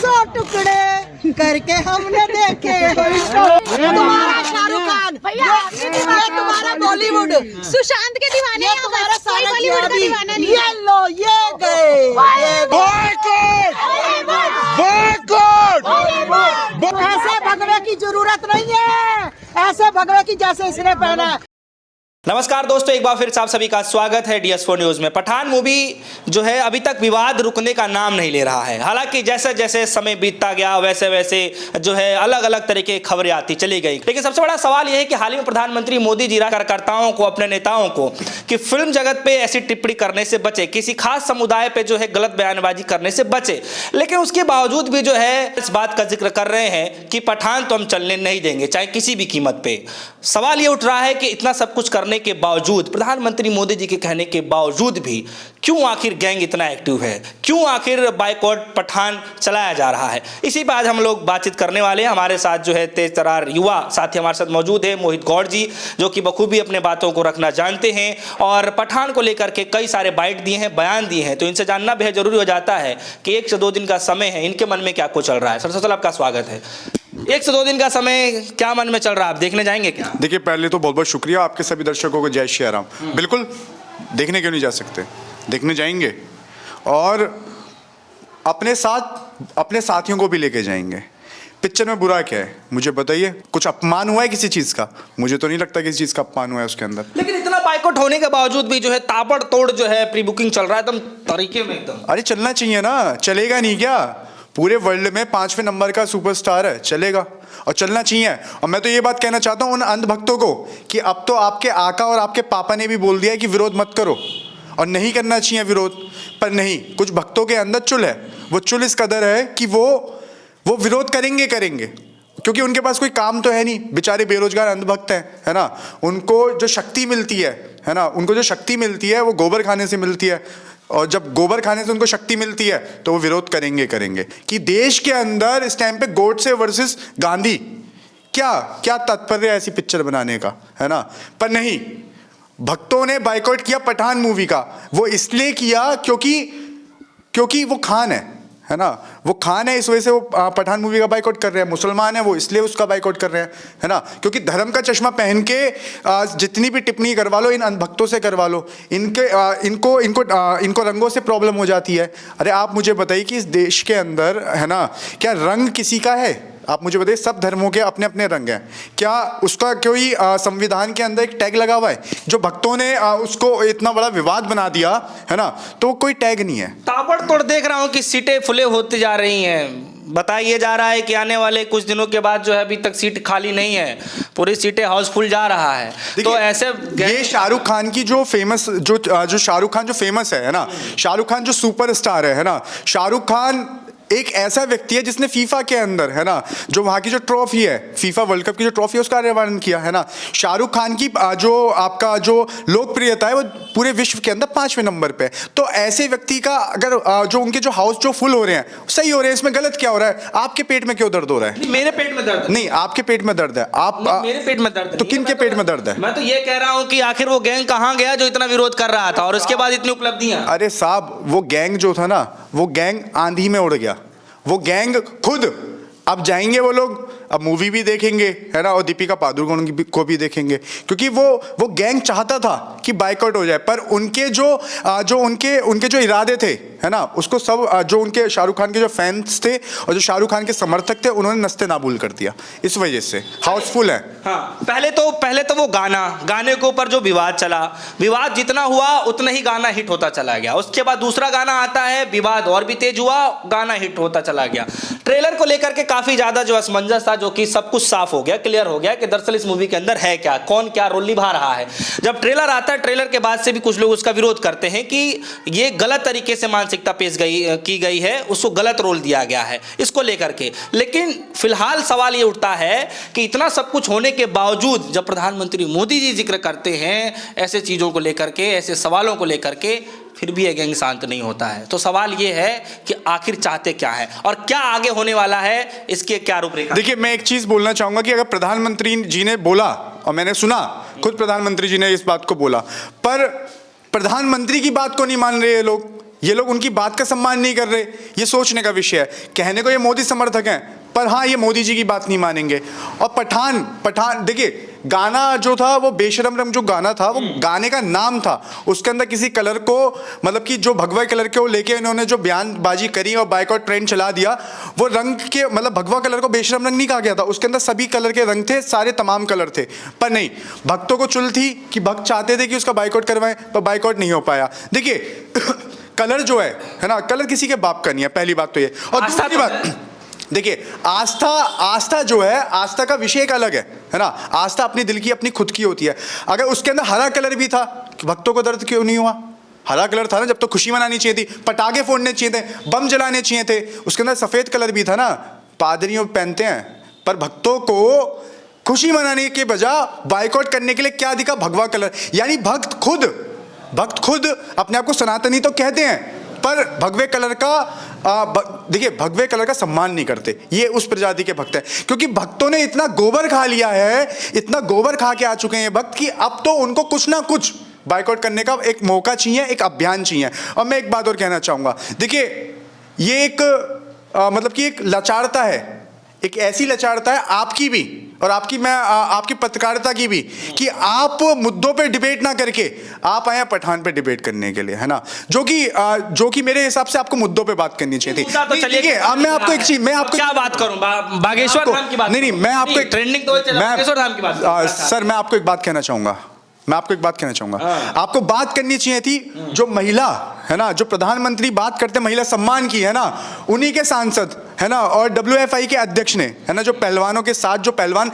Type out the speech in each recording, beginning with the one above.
100 टुकड़े करके हमने देखे तुम्हारा शाहरुख खान भैया, ये तुम्हारा बॉलीवुड सुशांत के दीवाने ये हैं, तुम्हारा बस कोई सारा बॉलीवुड का दीवाना नहीं है। ये लो ये गए ऐसे भगवे की जरूरत नहीं है, ऐसे भगवे की जैसे इसने पहना है। नमस्कार दोस्तों, एक बार फिर आप सभी का स्वागत है DS4 न्यूज में। पठान मूवी जो है अभी तक विवाद रुकने का नाम नहीं ले रहा है। हालांकि जैसे जैसे समय बीतता गया वैसे वैसे जो है अलग अलग तरीके की खबरें आती चली गई। लेकिन सबसे बड़ा सवाल यह है कि हाल ही में प्रधानमंत्री मोदी जी कार्यकर्ताओं को, अपने नेताओं को कि फिल्म जगत पे ऐसी टिप्पणी करने से बचे, किसी खास समुदाय पे जो है गलत बयानबाजी करने से बचे। लेकिन उसके बावजूद भी जो है इस बात का जिक्र कर रहे हैं कि पठान तो हम चलने नहीं देंगे, चाहे किसी भी कीमत पे। सवाल ये उठ रहा है कि इतना सब कुछ करने के बावजूद, प्रधानमंत्री मोदी जी के कहने के बावजूद भी क्यों आखिर गैंग इतना एक्टिव है, क्यों आखिर बाइकॉट पठान चलाया जा रहा है। इसी पर आज हम लोग बातचीत करने वाले हैं। हमारे साथ जो है तेज तरार युवा साथी हमारे साथ मौजूद है, मोहित गौड़ जी, जो कि बखूबी अपने बातों को रखना जानते हैं और पठान को लेकर के कई सारे बाइट दिए हैं, बयान दिए हैं। तो इनसे जानना बेहद जरूरी हो जाता है कि 1 से 2 दिन का समय है, इनके मन में क्या कुछ चल रहा है। सबसे पहले आपका स्वागत है। 1 से 2 दिन का समय क्या मन में चल रहा है, आप देखने जाएंगे क्या? देखिए, पहले तो बहुत बहुत शुक्रिया आपके सभी दर्शकों को, जय श्री राम। बिल्कुल, देखने क्यों नहीं जा सकते, देखने जाएंगे और अपने साथियों को भी लेके जाएंगे। पिक्चर में बुरा क्या है मुझे बताइए? कुछ अपमान हुआ है किसी चीज़ का? मुझे तो नहीं लगता किसी चीज़ का अपमान हुआ है उसके अंदर। लेकिन इतना बाइकआउट होने के बावजूद भी जो है ताबड़तोड़ जो है प्री बुकिंग चल रहा है एकदम तरीके में एकदम। अरे चलना चाहिए ना, चलेगा नहीं क्या? पूरे वर्ल्ड में 5वें नंबर का सुपरस्टार है, चलेगा और चलना चाहिए। और मैं तो ये बात कहना चाहता हूँ उन अंधभक्तों को कि अब तो आपके आका और आपके पापा ने भी बोल दिया है कि विरोध मत करो और नहीं करना चाहिए विरोध। पर नहीं, कुछ भक्तों के अंदर चुल है। वो चुल इस कदर है कि वो विरोध करेंगे क्योंकि उनके पास कोई काम तो है नहीं, बेचारे बेरोजगार अंधभक्त हैं, है ना। उनको जो शक्ति मिलती है ना, उनको जो शक्ति मिलती है वो गोबर खाने से मिलती है। और जब गोबर खाने से उनको शक्ति मिलती है तो वो विरोध करेंगे कि देश के अंदर इस टाइम पे गोडसे वर्सेस गांधी, क्या तात्पर्य है ऐसी पिक्चर बनाने का, है ना। पर नहीं, भक्तों ने बाइकआउट किया पठान मूवी का। वो इसलिए किया क्योंकि वो खान है ना। वो खान है, इस वजह से वो पठान मूवी का बाइकआउट कर रहे हैं। मुसलमान है वो, इसलिए उसका बाइकआउट कर रहे हैं, है ना। क्योंकि धर्म का चश्मा पहन के जितनी भी टिप्पणी करवा लो इन अंधभक्तों से करवा लो, इनको रंगों से प्रॉब्लम हो जाती है। अरे आप मुझे बताइए कि इस देश के अंदर, है ना, क्या रंग किसी का है? आप मुझे बताइए, सब धर्मों के अपने अपने रंग हैं। क्या उसका कोई संविधान के अंदर एक टैग लगा हुआ है? जो भक्तों ने उसको इतना बड़ा विवाद बना दिया, है ना, तो कोई टैग नहीं है। ताबड़तोड़ देख रहा हूँ कि सीटें फुले होती जा रही हैं। बताइए जा रहा है कि आने वाले कुछ दिनों के बाद जो है अभी तक सीट खाली नहीं है, पूरी सीटें हाउसफुल जा रहा है। तो ऐसे ये शाहरुख खान की जो फेमस जो शाहरुख खान जो फेमस है ना, शाहरुख खान जो सुपरस्टार है ना, शाहरुख खान एक ऐसा व्यक्ति है जिसने फीफा के अंदर, है ना, जो वहाँ की जो ट्रॉफी है, फीफा वर्ल्ड कप की जो ट्रॉफी है, उसका निर्माण किया, है ना। शाहरुख खान की जो लोकप्रियता है वो पूरे विश्व के अंदर 5वें नंबर पे। तो ऐसे व्यक्ति का अगर जो उनके जो हाउस जो फुल हो रहे हैं, सही हो रहे हैं, इसमें गलत क्या हो रहा है? आपके पेट में क्यों दर्द हो रहा है? मेरे पेट में दर्द नहीं, आपके पेट में दर्द है। मेरे पेट में दर्द तो किन के पेट में दर्द है? मैं तो ये कह रहा हूँ कि आखिर वो गैंग कहाँ गया जो इतना विरोध कर रहा था और उसके बाद इतनी उपलब्धियां। अरे साहब, वो गैंग जो था ना, वो गैंग आंधी में उड़ गया। वो गैंग खुद अब जाएंगे, वो लोग अब मूवी भी देखेंगे, है ना, और दीपिका पादुकोण को भी देखेंगे, क्योंकि वो गैंग चाहता था कि बाइकआउट हो जाए। पर उनके उनके जो इरादे थे, है ना, उसको सब जो उनके शाहरुख खान के जो फैंस थे और जो शाहरुख खान के समर्थक थे, उन्होंने नस्ते नाबूद कर दिया। इस वजह से हाउसफुल है। हाँ, पहले तो वो गाने के ऊपर जो विवाद चला, विवाद जितना हुआ उतना ही गाना हिट होता चला गया। उसके बाद दूसरा गाना आता है, विवाद और भी तेज हुआ, गाना हिट होता चला गया। ट्रेलर को लेकर के काफी ज्यादा जो असमंजस था, जो कि सब कुछ साफ हो गया, क्लियर हो गया कि दरअसल इस मूवी के अंदर है क्या, कौन क्या रोल निभा रहा है। जब ट्रेलर आता है, ट्रेलर के बाद से भी कुछ लोग उसका विरोध करते हैं कि ये गलत तरीके से मानसिकता पेश की गई है, उसको गलत रोल दिया गया है इसको लेकर के। लेकिन फिलहाल सवाल ये उठता है कि इतना सब कुछ होने के बावजूद जब प्रधानमंत्री मोदी जी जिक्र करते हैं ऐसे चीजों को लेकर के, ऐसे सवालों को लेकर के, फिर भी ये गैंग शांत नहीं होता है। तो सवाल ये है कि आखिर चाहते क्या है और क्या आगे होने वाला है, इसके क्या रूपरेखा? देखिए, मैं एक चीज बोलना चाहूंगा कि अगर प्रधानमंत्री जी ने बोला और मैंने सुना, खुद प्रधानमंत्री जी ने इस बात को बोला, पर प्रधानमंत्री की बात को नहीं मान रहे ये लोग। ये लोग उनकी बात का सम्मान नहीं कर रहे, ये सोचने का विषय है। कहने को ये मोदी समर्थक हैं, पर हाँ ये मोदी जी की बात नहीं मानेंगे। और पठान देखिए, गाना जो था वो बेशरम रंग जो गाना था, वो गाने का नाम था, उसके अंदर किसी कलर को, मतलब कि जो भगवा कलर के वो लेके इन्होंने जो बयानबाजी करी और बाइकआउट ट्रेंड चला दिया, वो रंग के मतलब भगवा कलर को बेशरम रंग नहीं कहा गया था, उसके अंदर सभी कलर के रंग थे, सारे तमाम कलर थे। पर नहीं, भक्तों को चुल थी कि भक्त चाहते थे कि उसका बाइकआउट करवाएं, पर बाइकआउट नहीं हो पाया। देखिए कलर जो है ना, कलर किसी के बाप का नहीं है, पहली बात तो ये। और दूसरी बात देखिए, आस्था जो है, आस्था का विषय एक अलग है ना। आस्था अपनी दिल की, अपनी खुद की होती है। अगर उसके अंदर हरा कलर भी था, भक्तों को दर्द क्यों नहीं हुआ? हरा कलर था ना, जब तो खुशी मनानी चाहिए थी, पटाखे फोड़ने चाहिए थे, बम जलाने चाहिए थे। उसके अंदर सफेद कलर भी था ना, पादरियों पहनते हैं, पर भक्तों को खुशी मनाने के बजाय बाइकआउट करने के लिए क्या दिखा? भगवा कलर। यानी भक्त खुद अपने आप को सनातनी तो कहते हैं, पर भगवे कलर का देखिए, भगवे कलर का सम्मान नहीं करते। ये उस प्रजाति के भक्त हैं, क्योंकि भक्तों ने इतना गोबर खा लिया है, इतना गोबर खा के आ चुके हैं ये भक्त, कि अब तो उनको कुछ ना कुछ बाइकआउट करने का एक मौका चाहिए, एक अभियान चाहिए। और मैं एक बात और कहना चाहूँगा, देखिए ये एक मतलब कि एक लाचारता है, एक ऐसी लाचारता है आपकी भी और आपकी पत्रकारिता की भी, कि आप मुद्दों पे डिबेट ना करके आप आए पठान पे डिबेट करने के लिए, है ना, जो कि मेरे हिसाब से आपको मुद्दों पे बात करनी चाहिए थी। तो चलिए, अब मैं आपको एक चीज, मैं आपको क्या बात करूं, बागेश्वर धाम की बात? नहीं, मैं आपको ट्रेंडिंग तो बागेश्वर धाम की बात। सर मैं आपको एक बात कहना चाहूंगा, आपको बात करनी चाहिए थी जो महिला है ना, जो प्रधानमंत्री बात करते महिला सम्मान की, है ना, उन्हीं के सांसद, है ना, और WFI के अध्यक्ष ने, है ना, जो पहलवानों के साथ, जो पहलवान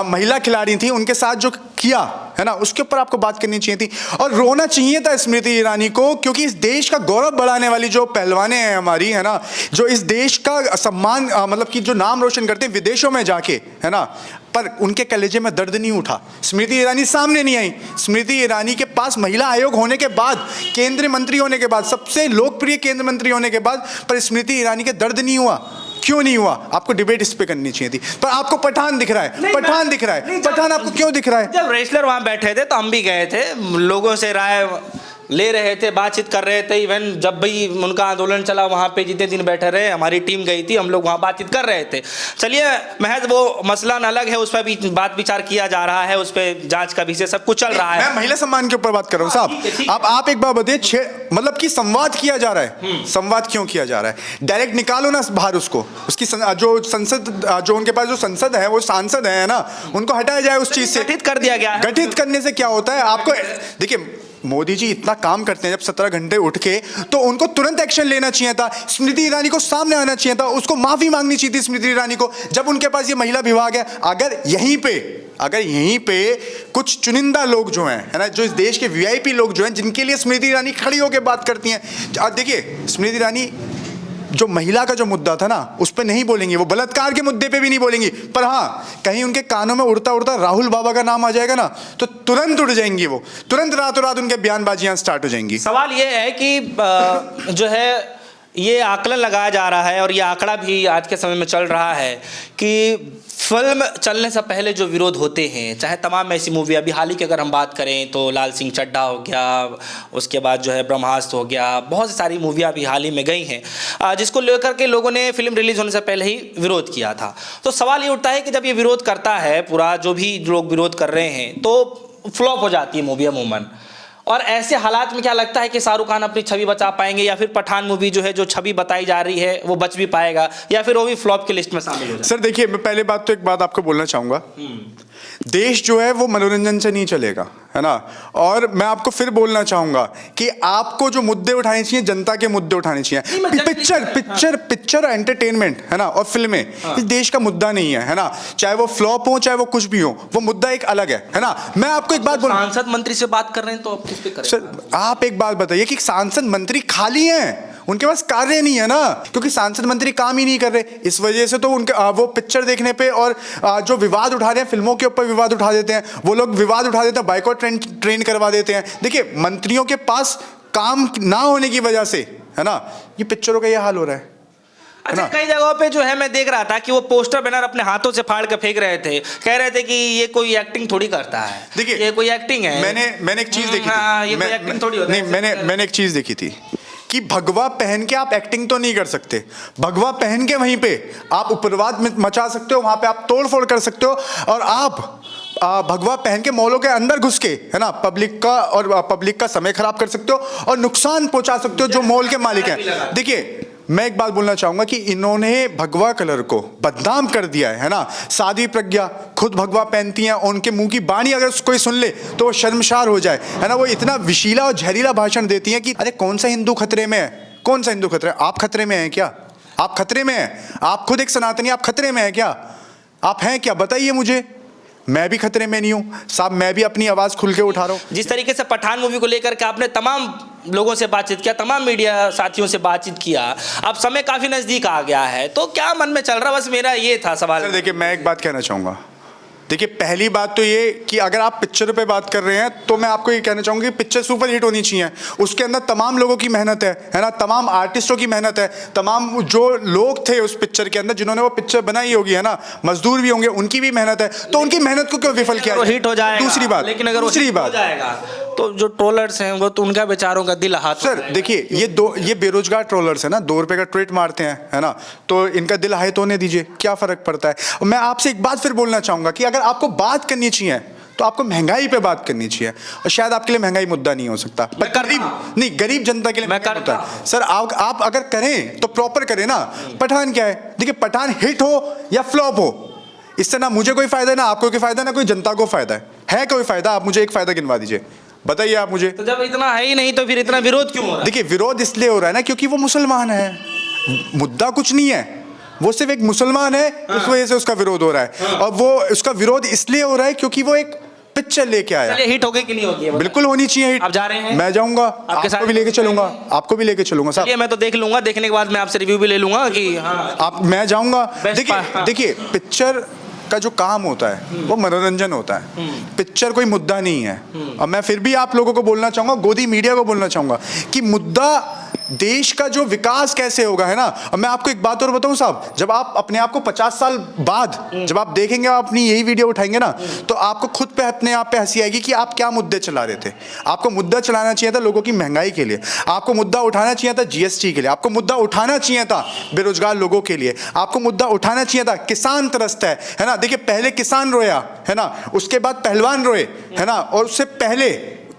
महिला खिलाड़ी थी उनके साथ जो किया, है ना, उसके ऊपर आपको बात करनी चाहिए थी। और रोना चाहिए था स्मृति ईरानी को, क्योंकि इस देश का गौरव बढ़ाने वाली जो पहलवानें हैं हमारी, है ना, जो इस देश का सम्मान मतलब कि जो नाम रोशन करते हैं विदेशों में जाके, है ना, पर उनके कलेजे में दर्द नहीं उठा। स्मृति ईरानी सामने नहीं आई। स्मृति ईरानी के पास महिला आयोग होने के बाद, केंद्रीय मंत्री होने के बाद, सबसे लोकप्रिय केंद्रीय मंत्री होने के बाद, पर स्मृति ईरानी के दर्द नहीं हुआ। क्यों नहीं हुआ? आपको डिबेट इस पे करनी चाहिए थी, पर आपको पठान दिख रहा है, पठान आपको क्यों दिख रहा है? जब रेसलर वहां बैठे थे तो हम भी गए थे, लोगों से राय ले रहे थे, बातचीत कर रहे थे। इवन जब भी उनका आंदोलन चला वहाँ पे जितने दिन बैठे रहे, हमारी टीम गई थी, हम लोग वहाँ बातचीत कर रहे थे। चलिए, महज वो मसला अलग है, उस पर भी बात विचार किया जा रहा है, उस पर जांच का विषय सब कुछ चल रहा है। मैं महिला सम्मान के ऊपर बात कर रहा हूँ साहब। अब आप एक बात बताइए, मतलब कि संवाद किया जा रहा है, संवाद क्यों किया जा रहा है? डायरेक्ट निकालो ना बाहर उसको, उसकी जो संसद, जो उनके पास जो संसद है, वो सांसद है ना, उनको हटाया जाए उस चीज से। गठित कर दिया गया है। गठित करने से क्या होता है? आपको देखिए, मोदी जी इतना काम करते हैं जब 17 घंटे उठ के, तो उनको तुरंत एक्शन लेना चाहिए था। स्मृति ईरानी को सामने आना चाहिए था, उसको माफी मांगनी चाहिए थी स्मृति ईरानी को, जब उनके पास ये महिला विभाग है। अगर यहीं पे कुछ चुनिंदा लोग जो हैं, है ना, जो इस देश के VIP लोग जो हैं, जिनके लिए स्मृति ईरानी खड़ी होकर बात करती हैं। देखिए, स्मृति ईरानी जो महिला का जो मुद्दा था ना, उस पर नहीं बोलेंगी, वो बलात्कार के मुद्दे पे भी नहीं बोलेंगी, पर हाँ कहीं उनके कानों में उड़ता उड़ता राहुल बाबा का नाम आ जाएगा ना, तो तुरंत उड़ जाएंगी, वो तुरंत रातों रात उनके बयानबाजियां स्टार्ट हो जाएंगी। सवाल ये है कि जो है ये आकलन लगाया जा रहा है, और ये आंकड़ा भी आज के समय में चल रहा है, कि फिल्म चलने से पहले जो विरोध होते हैं, चाहे तमाम ऐसी मूवी, अभी हाल ही की अगर हम बात करें तो लाल सिंह चड्ढा हो गया, उसके बाद जो है ब्रह्मास्त्र हो गया, बहुत सी सारी मूवियाँ अभी हाल ही में गई हैं, जिसको लेकर के लोगों ने फिल्म रिलीज होने से पहले ही विरोध किया था। तो सवाल ये उठता है कि जब ये विरोध करता है पूरा, जो भी लोग विरोध कर रहे हैं, तो फ्लॉप हो जाती है मूवी अमूमन। और ऐसे हालात में क्या लगता है कि शाहरुख खान अपनी छवि बचा पाएंगे, या फिर पठान मूवी जो है, जो छवि बताई जा रही है, वो बच भी पाएगा, या फिर वो भी फ्लॉप की लिस्ट में शामिल हो जाएगा? सर देखिए, मैं पहले बात तो एक बात आपको बोलना चाहूंगा, देश जो है वो मनोरंजन से नहीं चलेगा, है ना। और मैं आपको फिर बोलना चाहूंगा कि आपको जो मुद्दे उठाने चाहिए, जनता के मुद्दे उठाने चाहिए। पिक्चर एंटरटेनमेंट, है ना, और फिल्में इस देश का मुद्दा नहीं है ना। चाहे वो फ्लॉप हो, चाहे वो कुछ भी हो, वो मुद्दा एक अलग है ना। मैं आपको एक बात बोलूं, सांसद मंत्री से बात कर रहे हैं तो आप किस पे करें? सर आप एक बात बताइए कि सांसद मंत्री खाली हैं, उनके पास कार्य नहीं है ना, क्योंकि सांसद मंत्री काम ही नहीं कर रहे। इस वजह से तो उनके वो पिक्चर देखने पे और जो विवाद उठा रहे हैं, फिल्मों के ऊपर विवाद उठा देते हैं, वो लोग विवाद उठा देते हैं, बाइकआउट ट्रेन करवा देते हैं। देखिए, मंत्रियों के पास काम ना होने की वजह से, है ना, ये पिक्चरों का ये हाल हो रहा है। अच्छा, कई जगहों पे जो है मैं देख रहा था कि वो पोस्टर बैनर अपने हाथों से फाड़ के फेंक रहे थे, कह रहे थे कि ये कोई एक्टिंग थोड़ी करता है। देखिए, ये कोई एक्टिंग है। मैंने एक चीज देखी थी, ये कोई एक्टिंग थोड़ी होती है। मैंने एक चीज देखी थी कि भगवा पहन के आप एक्टिंग तो नहीं कर सकते, भगवा पहन के वहीं पे आप उपरवाद मचा सकते हो, वहां पे आप तोड़फोड़ कर सकते हो, और आप भगवा पहन के मॉलों के अंदर घुस के, है ना, पब्लिक का समय खराब कर सकते हो और नुकसान पहुंचा सकते हो जो मॉल के मालिक हैं। देखिए, मैं एक बात बोलना चाहूंगा कि इन्होंने भगवा कलर को बदनाम कर दिया है ना। साध्वी प्रज्ञा खुद भगवा पहनती हैं, उनके मुंह की बाणी अगर कोई सुन ले तो वो शर्मशार हो जाए, है ना। वो इतना विशीला और जहरीला भाषण देती हैं कि अरे कौन सा हिंदू खतरे में है, कौन सा हिंदू खतरे, आप खतरे में हैं क्या? आप खतरे में हैं? आप खुद एक सनातनी, आप खतरे में हैं क्या? आप हैं क्या? बताइए मुझे। मैं भी खतरे में नहीं हूं साहब, मैं भी अपनी आवाज खुल के उठा रहा हूं। जिस तरीके से पठान मूवी को लेकर के आपने तमाम लोगों से बातचीत किया, तमाम मीडिया साथियों से बातचीत किया, अब समय काफी नजदीक आ गया है, तो क्या मन में चल रहा, बस मेरा ये था सवाल। सर देखिए, मैं एक बात कहना चाहूंगा। देखिए, पहली बात तो ये कि अगर आप पिक्चर पे बात कर रहे हैं तो मैं आपको ये कहना चाहूंगा कि पिक्चर सुपर हिट होनी चाहिए। उसके अंदर तमाम लोगों की मेहनत है ना, तमाम आर्टिस्टों की मेहनत है, तमाम जो लोग थे उस पिक्चर के अंदर जिन्होंने वो पिक्चर बनाई होगी, है ना, मजदूर भी होंगे, उनकी भी मेहनत है, तो उनकी मेहनत को क्यों विफल किया? हिट हो जाएगा दूसरी बात, लेकिन अगर दूसरी बात हो जाएगा तो जो ट्रोलर्स हैं वो तो उनका बेचारों का दिल हाथ। सर देखिए, ये बेरोजगार ट्रोलर्स है ना, 2 रुपए का ट्वीट मारते हैं, है ना, तो इनका दिल हाय तो होने दीजिए, क्या फर्क पड़ता है। मैं आपसे एक बात फिर बोलना चाहूंगा कि अगर आपको बात करनी चाहिए तो आपको महंगाई पे बात करनी चाहिए, और शायद आपके लिए महंगाई मुद्दा नहीं हो सकता, पर गरीब जनता के लिए मैं होता है। सर आप अगर करें तो प्रॉपर करें ना। पठान क्या है, देखिए, पठान हिट हो या फ्लॉप हो, इससे ना मुझे कोई फायदा है, ना आपको कोई फायदा, ना कोई जनता को फायदा है कोई फायदा? आप मुझे एक फायदा गिनवा दीजिए, बताइए आप मुझे। तो जब इतना है ही नहीं तो फिर इतना विरोध क्यों हो रहा है? देखिए, विरोध इसलिए हो रहा है ना क्योंकि वो मुसलमान है, मुद्दा कुछ नहीं है, वो सिर्फ एक मुसलमान है, इस वजह से उसका विरोध हो रहा है। और वो उसका विरोध इसलिए हो रहा है क्योंकि वो एक पिक्चर लेके आया। चलिए, हिट हो गई कि नहीं होगी? बिल्कुल होनी चाहिए हिट। आप जा रहे हैं? मैं जाऊंगा, आपके साथ आपको भी लेके चलूंगा, आपको भी लेके चलूंगा साहब। मैं तो देख लूंगा, देखने के बाद मैं आपसे रिव्यू भी ले लूंगा कि हाँ मैं जाऊंगा। हाँ। देखिए, पिक्चर का जो काम होता है वो मनोरंजन होता है, पिक्चर कोई मुद्दा नहीं है। और मैं फिर भी आप लोगों को बोलना चाहूंगा, गोदी मीडिया को बोलना चाहूंगा कि मुद्दा देश का जो विकास कैसे होगा, है ना। और मैं आपको एक बात और बताऊं साहब, जब आप अपने आप को 50 साल बाद जब आप देखेंगे, आप अपनी यही वीडियो उठाएंगे ना, तो आपको खुद पे अपने आप पे हंसी आएगी कि आप क्या मुद्दे चला रहे थे। आपको मुद्दा चलाना चाहिए था लोगों की महंगाई के लिए, आपको मुद्दा उठाना चाहिए था जीएसटी के लिए, आपको मुद्दा उठाना चाहिए था बेरोजगार लोगों के लिए, आपको मुद्दा उठाना चाहिए था किसान त्रस्त है ना। देखिए, पहले किसान रोया, है ना, उसके बाद पहलवान रोए, है ना, और उससे पहले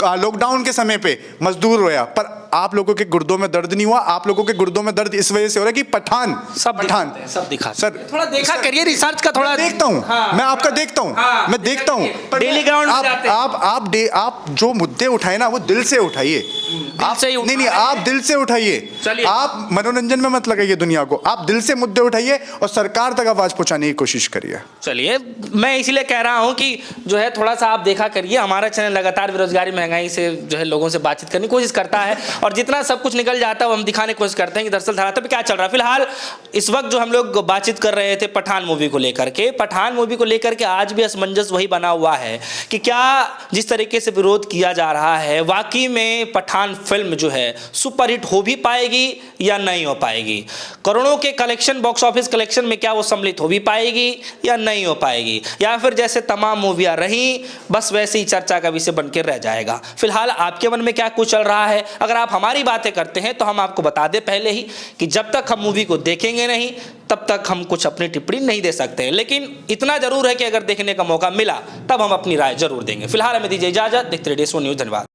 लॉकडाउन के समय पे मजदूर रोया। पर आप लोगों के गुर्दों में दर्द नहीं हुआ। आप लोगों के गुर्दों में दर्द इस वजह से हो रहा है कि पठान सब दिखा सर, थोड़ा देखा करिए, रिसर्च का थोड़ा देखता हूँ। हाँ, मैं आपका देखता हूँ। हाँ, मैं देखता हूँ। डेली ग्राउंड आप जो मुद्दे उठाए ना वो दिल से उठाइए। नहीं, आप दिल से उठाइए, आप मनोरंजन में मत लगाइए दुनिया को, आप दिल से मुद्दे उठाइए और सरकार तक आवाज पहुंचाने की कोशिश करिए। चलिए, मैं इसीलिए कह रहा हूं कि जो है थोड़ा सा आप देखा करिए, हमारा चैनल लगातार बेरोजगारी महंगाई से जो है लोगों से बातचीत करने की कोशिश करता है, और जितना सब कुछ निकल जाता है वो हम दिखाने की कोशिश करते हैं कि दरअसल धरातल पे क्या चल रहा है। फिलहाल इस वक्त जो हम लोग बातचीत कर रहे थे पठान मूवी को लेकर के, पठान मूवी को लेकर के आज भी असमंजस वही बना हुआ है कि क्या जिस तरीके से विरोध किया जा रहा है, वाकई में पठान फिल्म जो है सुपरहिट हो भी पाएगी या नहीं हो पाएगी, करोड़ों के कलेक्शन, बॉक्स ऑफिस कलेक्शन में क्या वो सम्मिलित हो भी पाएगी या नहीं हो पाएगी, या फिर जैसे तमाम मूवियां रही बस वैसे ही चर्चा का विषय बनकर रह जाएगा। फिलहाल आपके मन में क्या कुछ चल रहा है? अगर आप हमारी बातें करते हैं तो हम आपको बता दें पहले ही कि जब तक हम मूवी को देखेंगे नहीं तब तक हम कुछ अपनी टिप्पणी नहीं दे सकते हैं, लेकिन इतना जरूर है कि अगर देखने का मौका मिला तब हम अपनी राय जरूर देंगे। फिलहाल हमें दीजिए इजाजत, देखते रहिए DS1 न्यूज़। धन्यवाद।